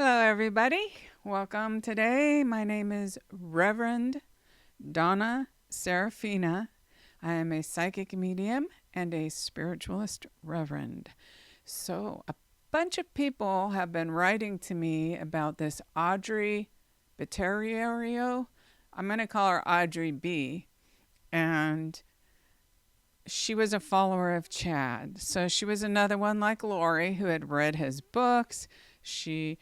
Hello, everybody. Welcome today. My name is Reverend Donna Seraphina. I am a psychic medium and a spiritualist reverend. So, a bunch of people have been writing to me about this Audrey Barattiero. I'm going to call her Audrey B. And she was a follower of Chad. So she was another one like Lori who had read his books. He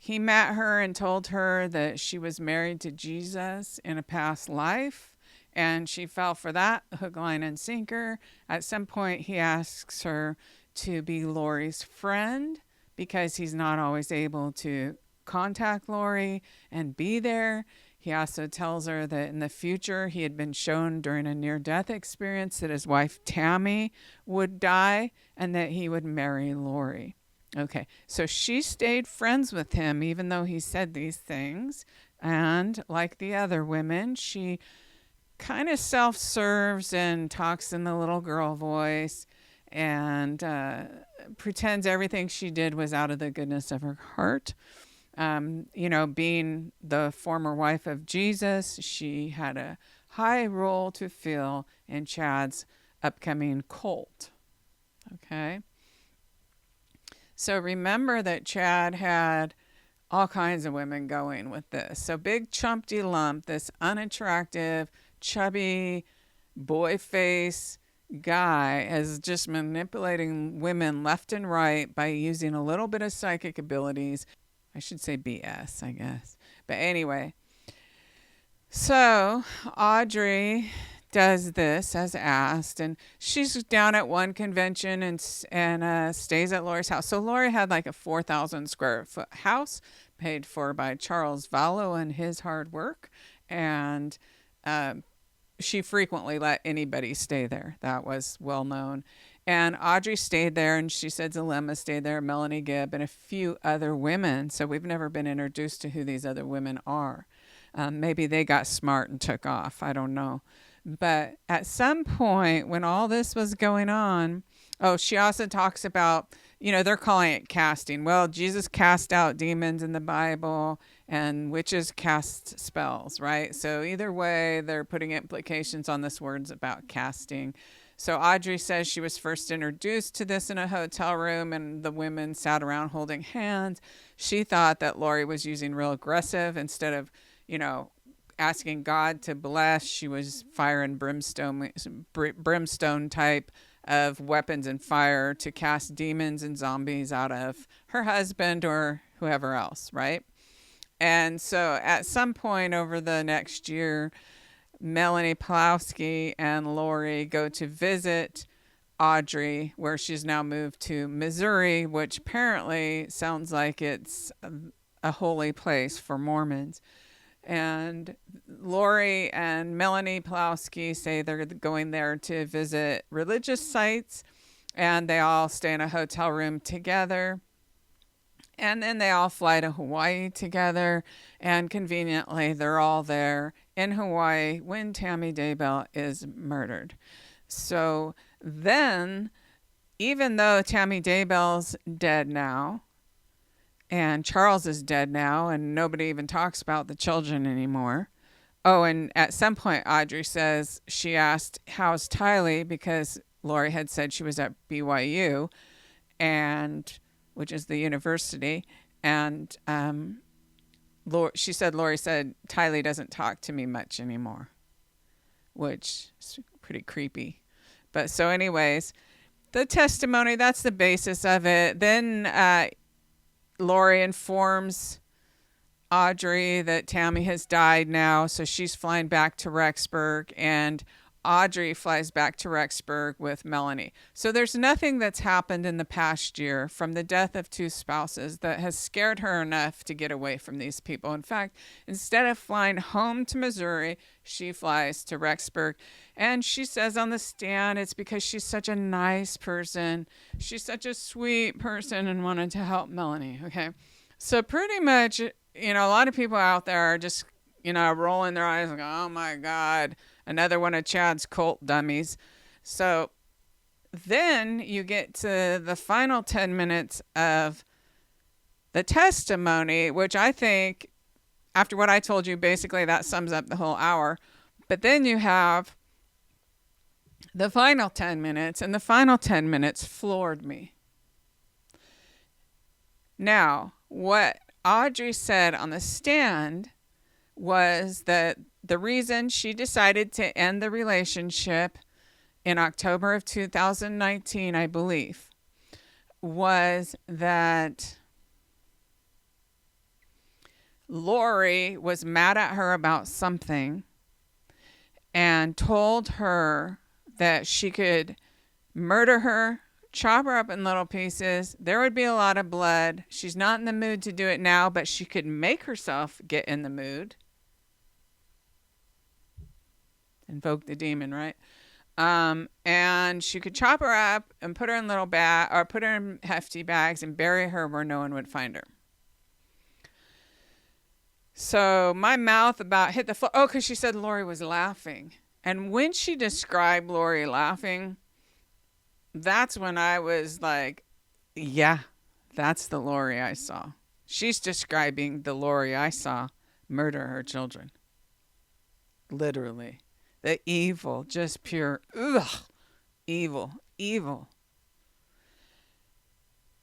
met her and told her that she was married to Jesus in a past life. And she fell for that hook, line, and sinker. At some point, he asks her to be Lori's friend because he's not always able to contact Lori and be there. He also tells her that in the future he had been shown during a near-death experience that his wife Tammy would die and that he would marry Lori. Okay, so she stayed friends with him even though he said these things. And like the other women, she kind of self-serves and talks in the little girl voice and pretends everything she did was out of the goodness of her heart. Being the former wife of Jesus, she had a high role to fill in Chad's upcoming cult. Okay. So remember that Chad had all kinds of women going with this. So Big Chumpty Lump, this unattractive, chubby, boy face guy, is just manipulating women left and right by using a little bit of psychic abilities. I should say BS, I guess. But anyway, so Audrey does this as asked, and she's down at one convention and stays at Lori's house. So Lori had like a 4,000 square foot house paid for by Charles Vallow and his hard work, and she frequently let anybody stay there. That was well known. And Audrey stayed there, and she said Zalema stayed there, Melanie Gibb, and a few other women. So we've never been introduced to who these other women are. Maybe they got smart and took off. I don't know. But at some point when all this was going on, she also talks about, they're calling it casting. Well, Jesus cast out demons in the Bible and witches cast spells, right? So either way, they're putting implications on this words about casting. So Audrey says she was first introduced to this in a hotel room and the women sat around holding hands. She thought that Lori was using real aggressive instead of, asking God to bless. She was fire and brimstone type of weapons and fire to cast demons and zombies out of her husband or whoever else, right? And so at some point over the next year, Melanie Plowski and Lori go to visit Audrey, where she's now moved to Missouri, which apparently sounds like it's a holy place for Mormons. And Lori and Melanie Plowski say they're going there to visit religious sites, and they all stay in a hotel room together. And then they all fly to Hawaii together, and conveniently they're all there in Hawaii when Tammy Daybell is murdered. So then, even though Tammy Daybell's dead now, and Charles is dead now, and nobody even talks about the children anymore. Oh, and at some point, Audrey says she asked, how's Tylee? Because Lori had said she was at BYU, which is the university. And Lori said, Tylee doesn't talk to me much anymore, which is pretty creepy. But so anyways, the testimony, that's the basis of it. Then Lori informs Audrey that Tammy has died now, so she's flying back to Rexburg, and Audrey flies back to Rexburg with Melanie. So there's nothing that's happened in the past year from the death of two spouses that has scared her enough to get away from these people. In fact, instead of flying home to Missouri, she flies to Rexburg. And she says on the stand, it's because she's such a nice person. She's such a sweet person and wanted to help Melanie. Okay. So pretty much, a lot of people out there are just, rolling their eyes like, oh my God, another one of Chad's cult dummies. So then you get to the final 10 minutes of the testimony, which I think, after what I told you, basically that sums up the whole hour. But then you have the final 10 minutes, and the final 10 minutes floored me. Now, what Audrey said on the stand was that the reason she decided to end the relationship in October of 2019, I believe, was that Lori was mad at her about something and told her that she could murder her, chop her up in little pieces. There would be a lot of blood. She's not in the mood to do it now, but she could make herself get in the mood. Invoke the demon, right? And she could chop her up and put her in little bag, or put her in hefty bags and bury her where no one would find her. So my mouth about hit the floor. Oh, because she said Lori was laughing. And when she described Lori laughing, that's when I was like, yeah, that's the Lori I saw. She's describing the Lori I saw murder her children. Literally. The evil, just pure, evil.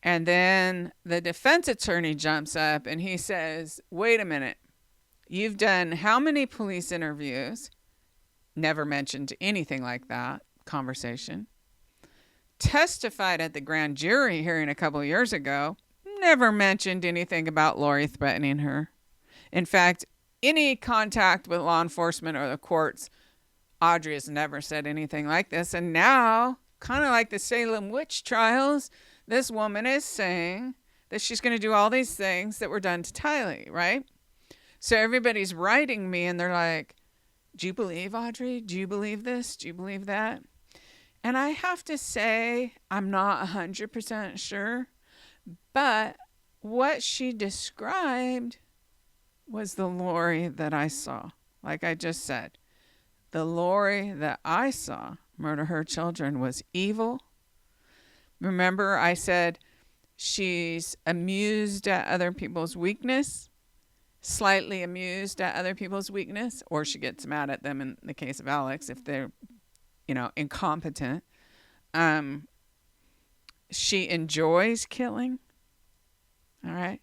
And then the defense attorney jumps up and he says, wait a minute. You've done how many police interviews? Never mentioned anything like that conversation. Testified at the grand jury hearing a couple of years ago. Never mentioned anything about Lori threatening her. In fact, any contact with law enforcement or the courts, Audrey has never said anything like this. And now, kind of like the Salem witch trials, this woman is saying that she's going to do all these things that were done to Tylee, right? So everybody's writing me and they're like, do you believe Audrey? Do you believe this? Do you believe that? And I have to say, I'm not 100% sure, but what she described was the Lori that I saw. Like I just said, the Lori that I saw murder her children was evil. Remember, I said she's amused at other people's weakness, slightly amused at other people's weakness, or she gets mad at them in the case of Alex if they're, incompetent. She enjoys killing. All right.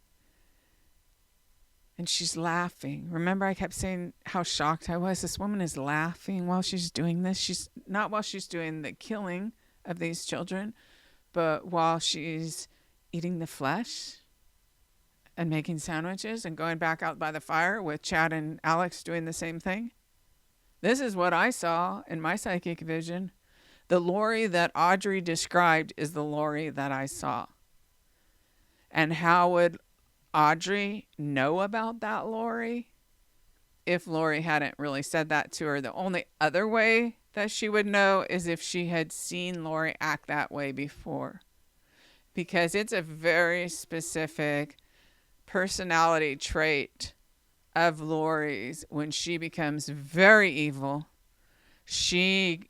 And she's laughing. Remember, I kept saying how shocked I was. This woman is laughing while she's doing this. She's not while she's doing the killing of these children, but while she's eating the flesh and making sandwiches and going back out by the fire with Chad and Alex doing the same thing. This is what I saw in my psychic vision. The Lori that Audrey described is the Lori that I saw. And how would Audrey know about that Lori if Lori hadn't really said that to her? The only other way that she would know is if she had seen Lori act that way before. Because it's a very specific personality trait of Lori's. When she becomes very evil, she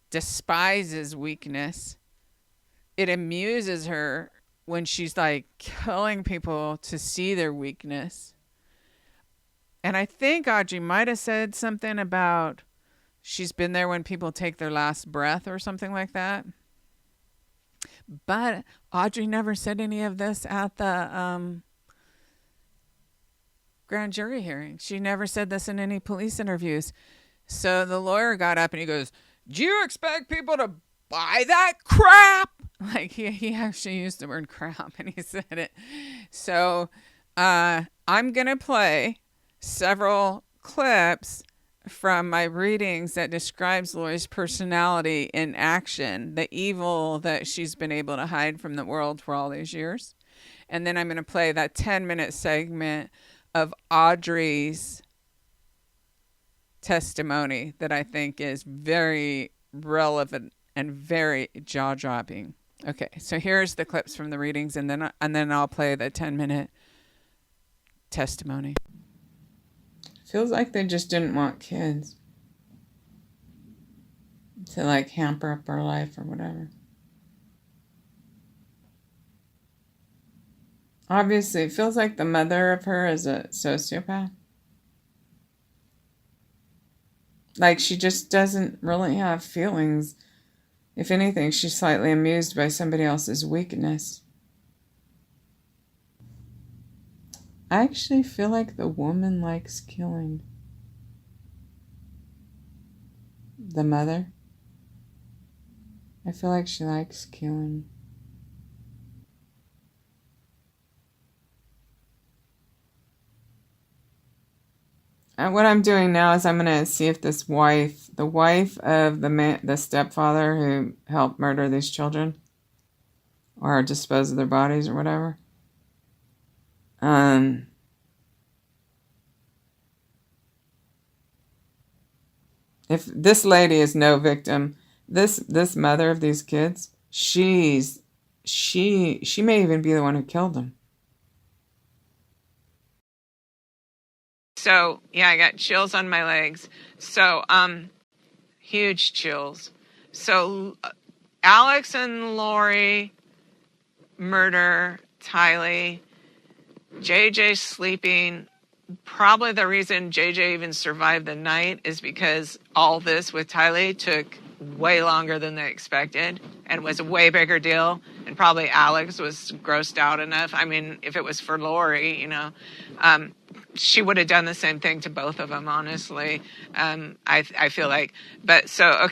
despises weakness. It amuses her when she's like killing people to see their weakness. And I think Audrey might have said something about she's been there when people take their last breath or something like that. But Audrey never said any of this at the grand jury hearing. She never said this in any police interviews. So the lawyer got up and he goes, do you expect people to buy that crap? Like he actually used the word crap and he said it. So I'm going to play several clips from my readings that describes Lori's personality in action, the evil that she's been able to hide from the world for all these years. And then I'm going to play that 10-minute segment of Audrey's testimony that I think is very relevant and very jaw-dropping. Okay, so here's the clips from the readings, and then I'll play the 10-minute testimony. Feels like they just didn't want kids to like hamper up our life or whatever. Obviously, it feels like the mother of her is a sociopath. Like, she just doesn't really have feelings. If anything, she's slightly amused by somebody else's weakness. I actually feel like the woman likes killing. The mother. I feel like she likes killing. And what I'm doing now is I'm going to see if this wife, the wife of the stepfather who helped murder these children or dispose of their bodies or whatever, if this lady is no victim, this mother of these kids, she may even be the one who killed them. So, yeah, I got chills on my legs. So, huge chills. So, Alex and Lori murder Tylee. JJ sleeping. Probably the reason JJ even survived the night is because all this with Tylee took way longer than they expected and was a way bigger deal. And probably Alex was grossed out enough. I mean, if it was for Lori, she would have done the same thing to both of them, honestly. I feel like. But so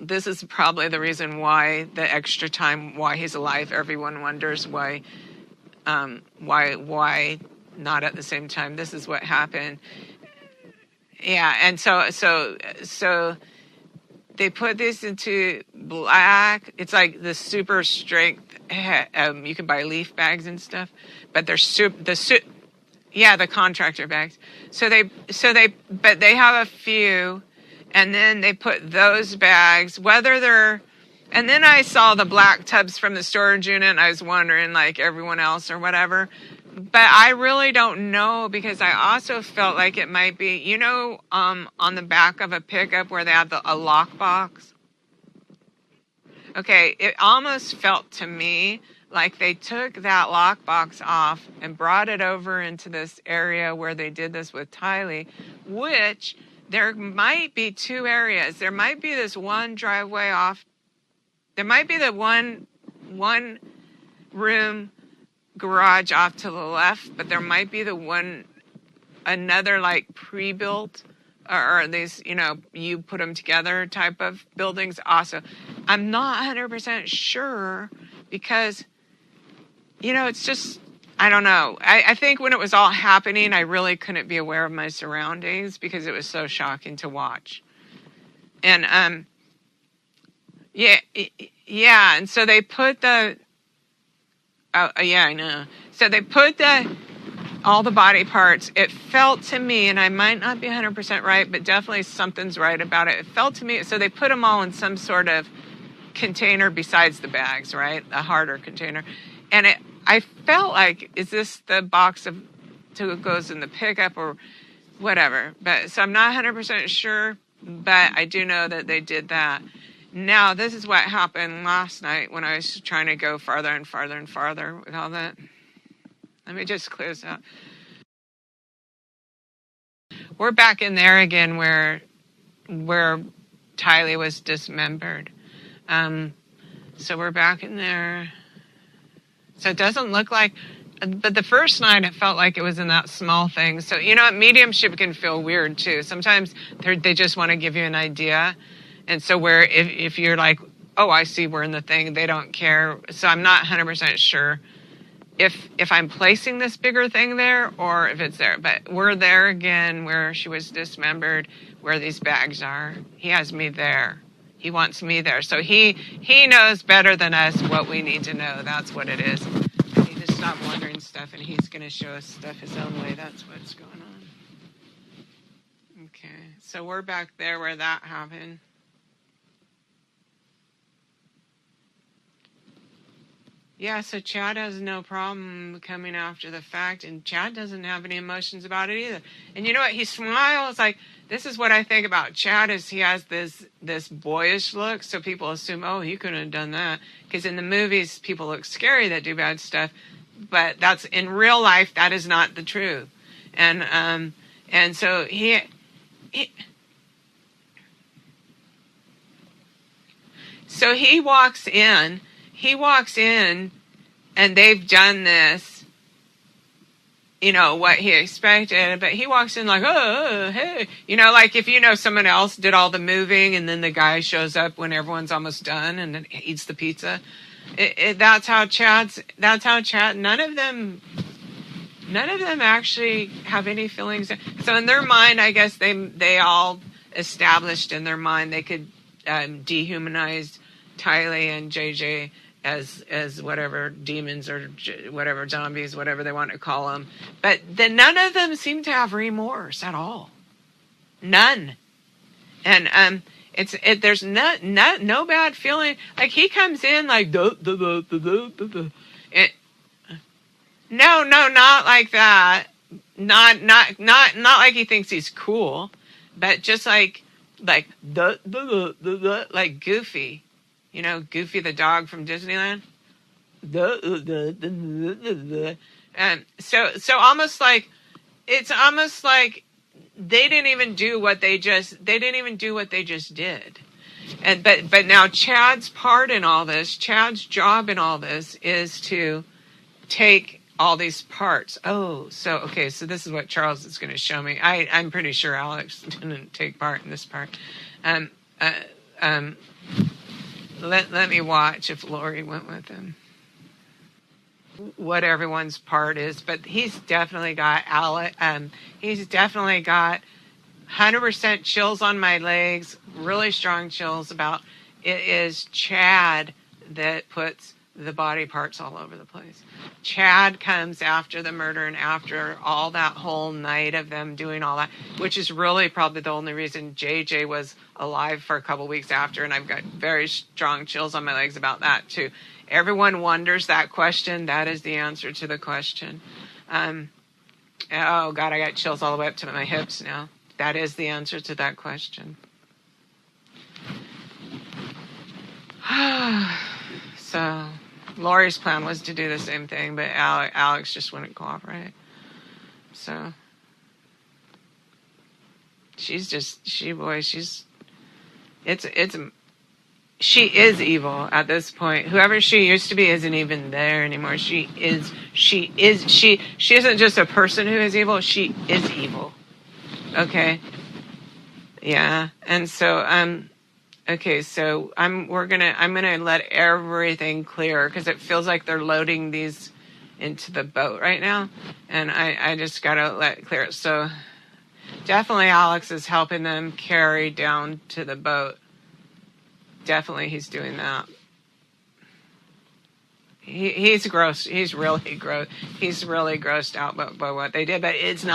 this is probably the reason why the extra time, why he's alive. Everyone wonders why not at the same time. This is what happened. Yeah, and so they put this into black. It's like the super strength. You can buy leaf bags and stuff, but they're the contractor bags. But they have a few, and then they put those bags, and then I saw the black tubs from the storage unit, and I was wondering, like everyone else or whatever. But I really don't know, because I also felt like it might be, on the back of a pickup where they have a lockbox. Okay, it almost felt to me like they took that lockbox off and brought it over into this area where they did this with Tylee, which there might be two areas. There might be this one driveway off. There might be the one room garage off to the left, but there might be another like pre-built or these, you put them together type of buildings also. I'm not 100% sure because, it's just, I don't know. I think when it was all happening, I really couldn't be aware of my surroundings because it was so shocking to watch. And, yeah. And so they put I know. So they put all the body parts. It felt to me, and I might not be 100% right, but definitely something's right about it. It felt to me, so they put them all in some sort of container besides the bags, right? A harder container. And I felt like, is this the box that goes in the pickup or whatever? But so I'm not 100% sure, but I do know that they did that. Now, this is what happened last night when I was trying to go farther and farther and farther with all that. Let me just clear this out. We're back in there again where Tylee was dismembered. So we're back in there. So it doesn't look like, but the first night it felt like it was in that small thing. So, mediumship can feel weird too. Sometimes they just want to give you an idea. And so where if you're like, oh, I see we're in the thing, they don't care. So I'm not 100% sure if I'm placing this bigger thing there or if it's there. But we're there again where she was dismembered, where these bags are. He has me there. He wants me there. So he knows better than us what we need to know. That's what it is. We need to stop wondering stuff, and he's going to show us stuff his own way. That's what's going on. Okay. So we're back there where that happened. Yeah, so Chad has no problem coming after the fact, and Chad doesn't have any emotions about it either. And you know what? He smiles. Like, this is what I think about Chad, is he has this boyish look, so people assume, oh, he couldn't have done that. Because in the movies, people look scary that do bad stuff, but that's in real life, that is not the truth. And so he so he walks in. He walks in, and they've done this, you know, what he expected, but he walks in like, oh, hey. You know, like if you know someone else did all the moving, and then the guy shows up when everyone's almost done and then eats the pizza. That's how Chad, none of them actually have any feelings. So in their mind, I guess they all established in their mind they could dehumanize Tylee and JJ as whatever demons or whatever zombies, whatever they want to call them. But then none of them seem to have remorse at all. None. And there's no bad feeling. Like he comes in like no, not like that. Not like he thinks he's cool, but just like like Goofy. You know, Goofy the dog from Disneyland. And so almost like, it's almost like they didn't even do what they just did. And but now Chad's part in all this, Chad's job in all this is to take all these parts. Oh, so this is what Charles is going to show me. I'm pretty sure Alex didn't take part in this part. Let me watch if Lori went with him. What everyone's part is, but he's definitely got he's definitely got 100% chills on my legs, really strong chills about it is Chad that puts the body parts all over the place. Chad comes after the murder and after all that whole night of them doing all that, which is really probably the only reason JJ was alive for a couple weeks after, and I've got very strong chills on my legs about that too. Everyone wonders that question. That is the answer to the question. Oh God, I got chills all the way up to my hips now. That is the answer to that question. So Lori's plan was to do the same thing, but Alex just wouldn't cooperate. So she is evil at this point. Whoever she used to be isn't even there anymore. She isn't just a person who is evil. She is evil. Okay. Yeah. And so, okay, so I'm gonna let everything clear because it feels like they're loading these into the boat right now, and I just gotta let it clear. So definitely Alex is helping them carry down to the boat. Definitely he's doing that. He's gross. He's really gross. He's really grossed out by what they did, but it's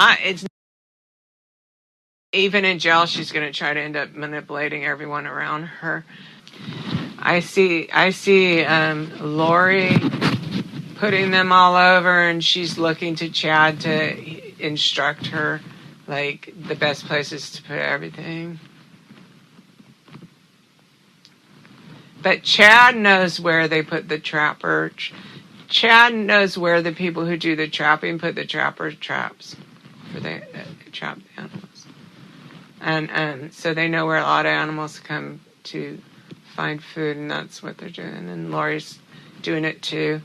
even in jail, she's going to try to end up manipulating everyone around her. I see Lori putting them all over, and she's looking to Chad to instruct her, like, the best places to put everything. But Chad knows where they put the trapper. Chad knows where the people who do the trapping put the trapper traps for the trapped animals. And so they know where a lot of animals come to find food, and that's what they're doing. And Lori's doing it too.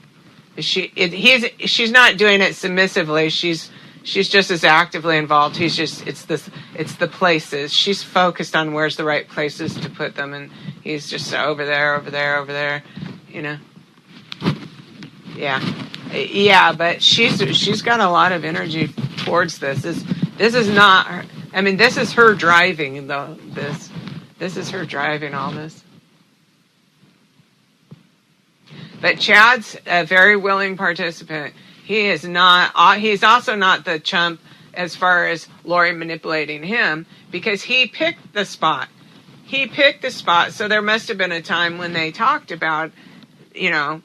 She's not doing it submissively. She's just as actively involved. It's the places. She's focused on where's the right places to put them, and he's just over there, you know. Yeah, but she's got a lot of energy towards this. This is not her. I mean, this is her driving, though. This is her driving all this. But Chad's a very willing participant. He is not. He's also not the chump as far as Lori manipulating him, because he picked the spot. So there must have been a time when they talked about, you know,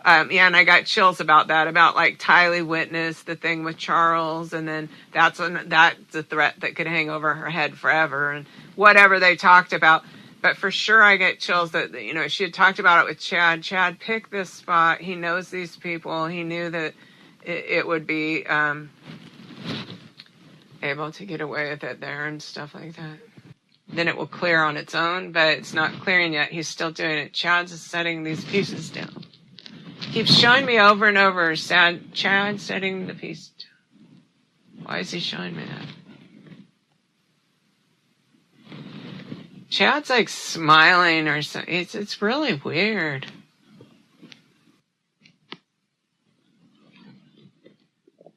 Yeah, and I got chills about that, about like Tylee witnessed the thing with Charles, and then that's a threat that could hang over her head forever, and whatever they talked about. But for sure, I get chills that, you know, she had talked about it with Chad. Chad picked this spot. He knows these people. He knew that it would be able to get away with it there and stuff like that. Then it will clear on its own, but it's not clearing yet. He's still doing it. Chad's setting these pieces down. Keeps showing me over and over, Chad setting the piece down. Why is he showing me that? Chad's like smiling or something. It's really weird.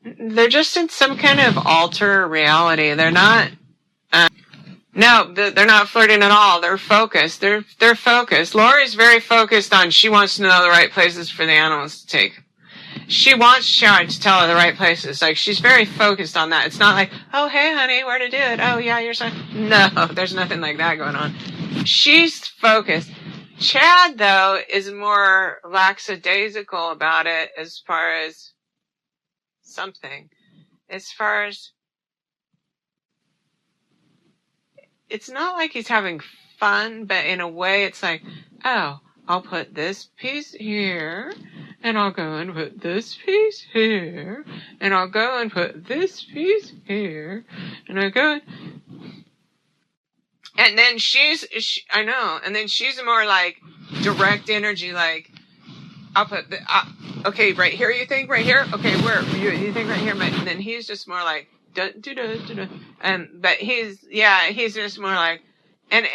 They're just in some kind of alter reality. They're not. No, they're not flirting at all. They're focused. They're focused. Lori's very focused on. She wants to know the right places for the animals to take. She wants Chad to tell her the right places. Like, she's very focused on that. It's not like, oh, hey, honey, where to do it? Oh, yeah, you're sorry. No, there's nothing like that going on. She's focused. Chad, though, is more lackadaisical about it as far as something. As far as, it's not like he's having fun, but in a way it's like, oh, I'll put this piece here, and I'll go and put this piece here, and I'll go and put this piece here, and I go, and then I know, and then she's more like direct energy, like, I'll put okay, right here, you think, right here? Okay, where, you think right here? And then he's just more like, but he's just more like, and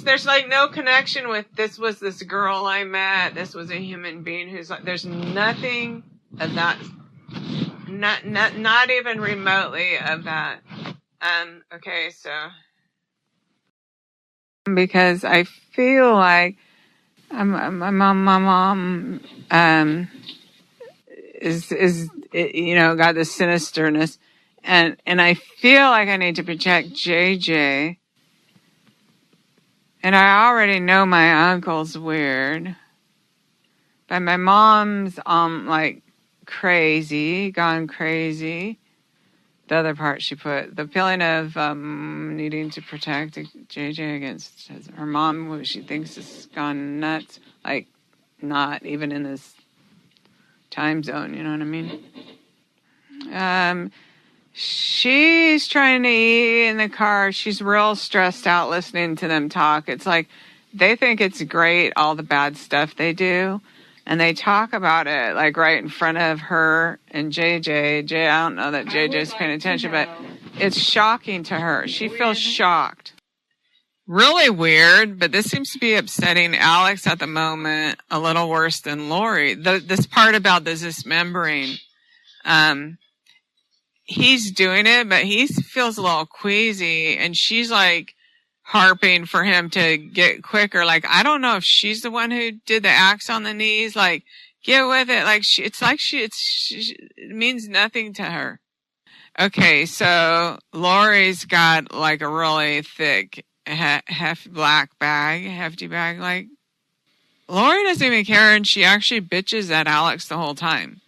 there's like no connection with, this was this girl I met, this was a human being who's like, there's nothing of that, not even remotely of that. Okay, so, because I feel like my mom is you know, got this sinisterness, and I feel like I need to protect JJ. And I already know my uncle's weird. But my mom's like gone crazy. The other part she put, the feeling of needing to protect JJ against her mom, who she thinks has gone nuts, like not even in this time zone, you know what I mean? She's trying to eat in the car. She's real stressed out listening to them talk. It's like they think it's great, all the bad stuff they do. And they talk about it like right in front of her and JJ. I don't know that JJ's paying attention, but it's shocking to her. She feels shocked. Really weird, but this seems to be upsetting Alex at the moment a little worse than Lori. This part about the dismembering, he's doing it, but he feels a little queasy, and she's like harping for him to get quicker. Like, I don't know if she's the one who did the axe on the knees. Like, get with it. Like, it means nothing to her. Okay, so Lori's got like a really thick, hefty bag. Like, Lori doesn't even care, and she actually bitches at Alex the whole time.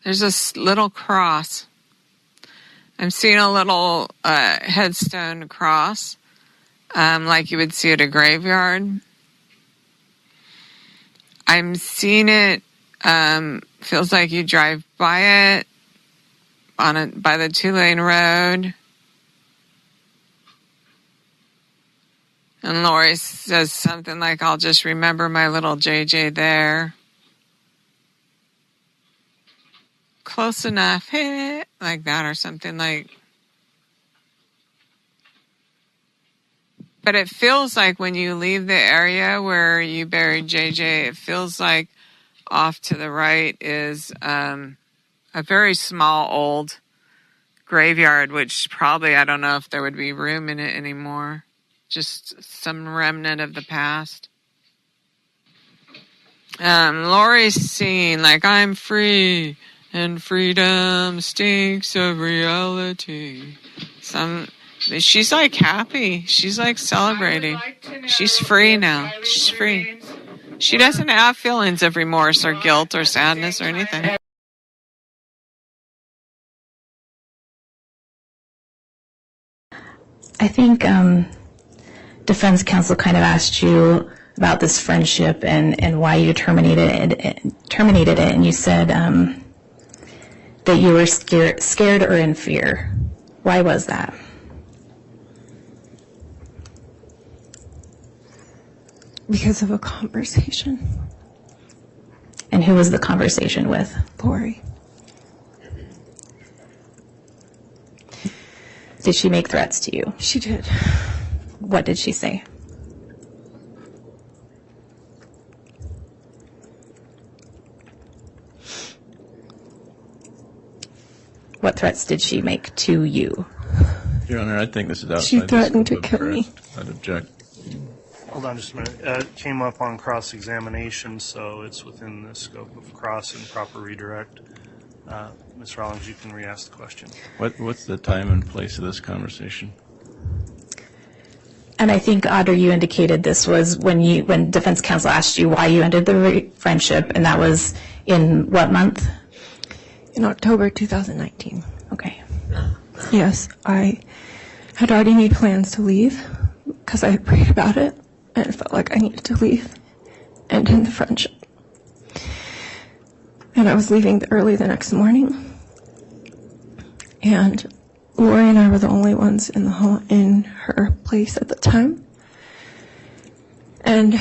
There's this little cross. I'm seeing a little headstone cross, like you would see at a graveyard. I'm seeing it, feels like you drive by it by the 2-lane road. And Lori says something like, I'll just remember my little JJ there. Close enough, like that or something like. But it feels like when you leave the area where you buried JJ, it feels like off to the right is a very small old graveyard, which probably, I don't know if there would be room in it anymore. Just some remnant of the past. Lori's singing like, I'm free. And freedom stinks of reality. She's like happy. She's like celebrating. She's free now. She's free. She doesn't have feelings of remorse or guilt or sadness or anything. I think defense counsel kind of asked you about this friendship and why you terminated it, and you said that you were scared or in fear. Why was that? Because of a conversation. And who was the conversation with? Lori. Did she make threats to you? She did. What did she say? What threats did she make to you? Your Honor, I think this is outside. She threatened to kill me. I'd object. Hold on just a minute. It came up on cross-examination, so it's within the scope of cross and proper redirect. Ms. Rawlings, you can re-ask the question. What's the time and place of this conversation? And I think, Audrey, you indicated this was when defense counsel asked you why you ended the friendship, and that was in what month? In October 2019. Okay. Yes, I had already made plans to leave because I had prayed about it and it felt like I needed to leave and end the friendship. And I was leaving early the next morning. And Lori and I were the only ones in the hall, in her place at the time. And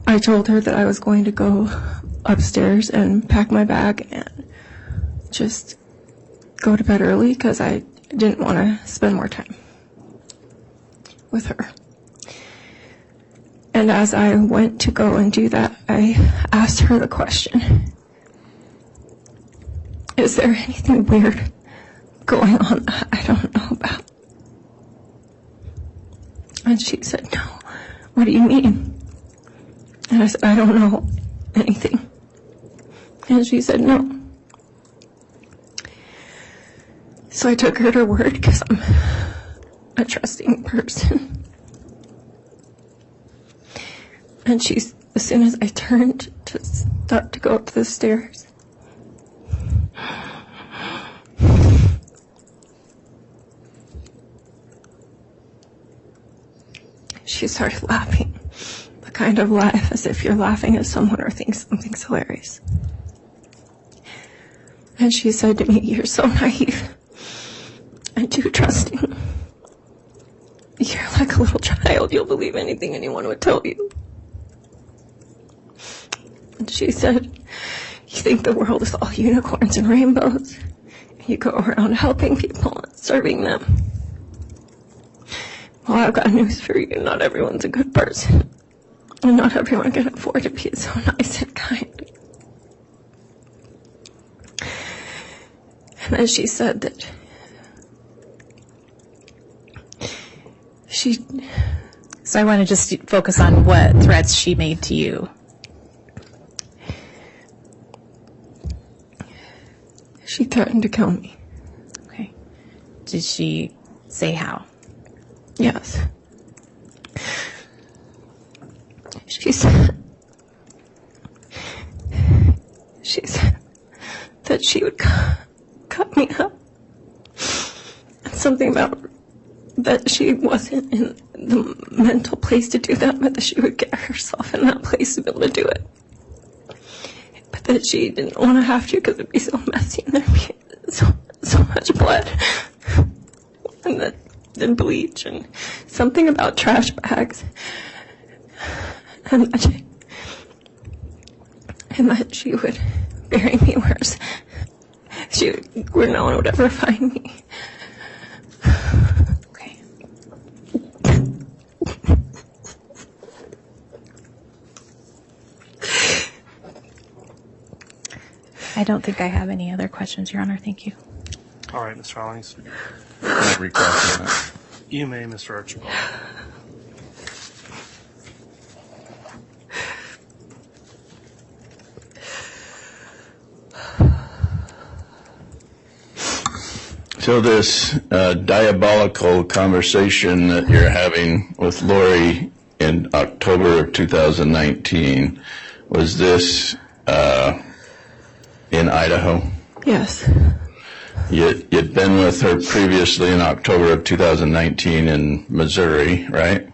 I told her that I was going to go upstairs and pack my bag and just go to bed early because I didn't want to spend more time with her. And as I went to go and do that, I asked her the question, is there anything weird going on that I don't know about? And she said, no. What do you mean? And I said, I don't know anything. And she said, no. So I took her at her word because I'm a trusting person. And as soon as I turned to start to go up the stairs, she started laughing. The kind of laugh as if you're laughing at someone or think something's hilarious. And she said to me, you're so naive and too trusting. You're like a little child. You'll believe anything anyone would tell you. And she said, you think the world is all unicorns and rainbows. You go around helping people and serving them. Well, I've got news for you. Not everyone's a good person. And not everyone can afford to be so nice and kind. And then she said that So I want to just focus on what threats she made to you. She threatened to kill me. Okay. Did she say how? Yes. She said that she would cut me up. And something about that she wasn't in the mental place to do that, but that she would get herself in that place to be able to do it. But that she didn't want to have to because it'd be so messy and there'd be so much blood. And then bleach and something about trash bags. And that she would bury me where no one would ever find me. Okay. I don't think I have any other questions, Your Honor. Thank you. All right, Ms. Rawlings. You may, Mr. Archibald. So this diabolical conversation that you're having with Lori in October of 2019. Was this in Idaho? Yes. You'd been with her previously in October of 2019 in Missouri, right?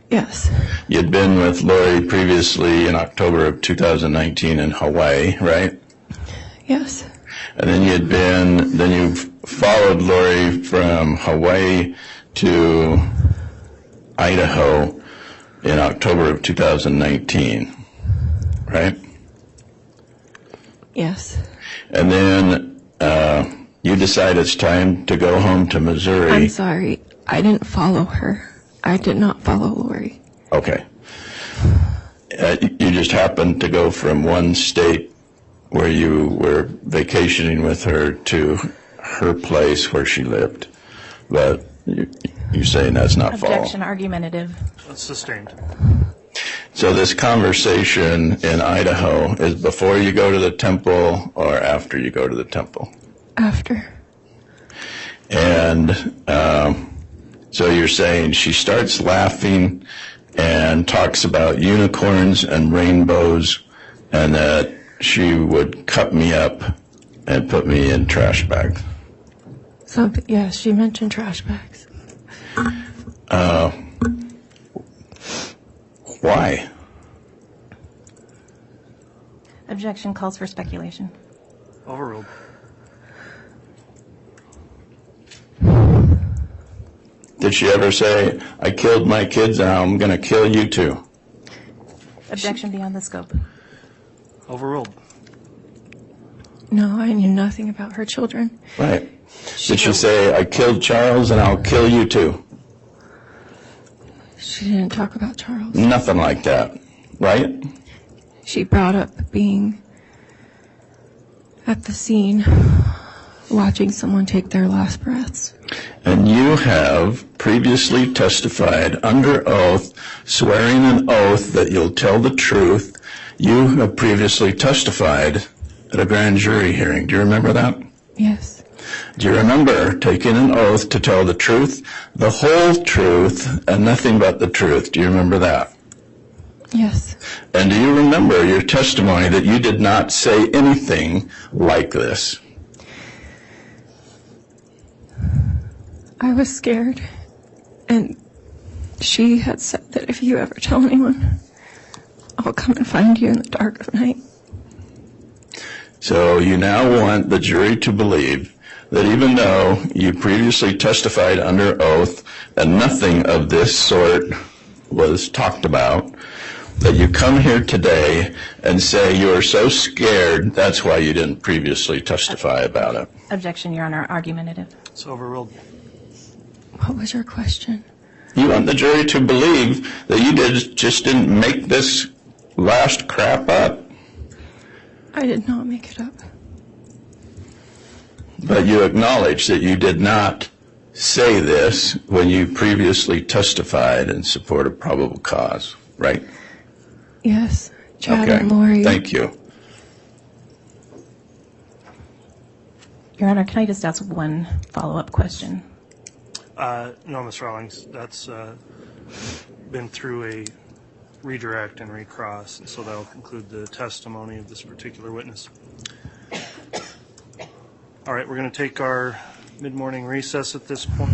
Yes. You'd been with Lori previously in October of 2019 in Hawaii, right? Yes. And then you followed Lori from Hawaii to Idaho in October of 2019, right? Yes. And then you decide it's time to go home to Missouri. I'm sorry. I didn't follow her. I did not follow Lori. Okay. You just happened to go from one state where you were vacationing with her to her place where she lived. But you're saying that's not follow. Objection, argumentative. That's sustained. So this conversation in Idaho is before you go to the temple or after you go to the temple? After. And so you're saying she starts laughing and talks about unicorns and rainbows and that she would cut me up and put me in trash bags. Yes, she mentioned trash bags. Why? Objection calls for speculation. Overruled. Did she ever say, I killed my kids and I'm going to kill you too? Objection beyond the scope. Overruled. No, I knew nothing about her children. Right. Did she say, I killed Charles and I'll kill you too? She didn't talk about Charles. Nothing like that, right? She brought up being at the scene, watching someone take their last breaths. And you have previously testified under oath, swearing an oath that you'll tell the truth. You have previously testified at a grand jury hearing. Do you remember that? Yes. Do you remember taking an oath to tell the truth, the whole truth, and nothing but the truth? Do you remember that? Yes. And do you remember your testimony that you did not say anything like this? I was scared, and she had said that if you ever tell anyone, I'll come and find you in the dark of night. So you now want the jury to believe that even though you previously testified under oath and nothing of this sort was talked about, that you come here today and say you are so scared, that's why you didn't previously testify about it. Objection, Your Honor, argumentative. It's overruled. What was your question? You want the jury to believe that you just didn't make this last crap up. I did not make it up. But you acknowledge that you did not say this when you previously testified in support of probable cause, right? Yes. Chad Okay. and Lori. Thank you. Your Honor, can I just ask one follow-up question? No, Ms. Rawlings, that's been through a redirect and recross, and so that will conclude the testimony of this particular witness. All right, we're going to take our mid-morning recess at this point.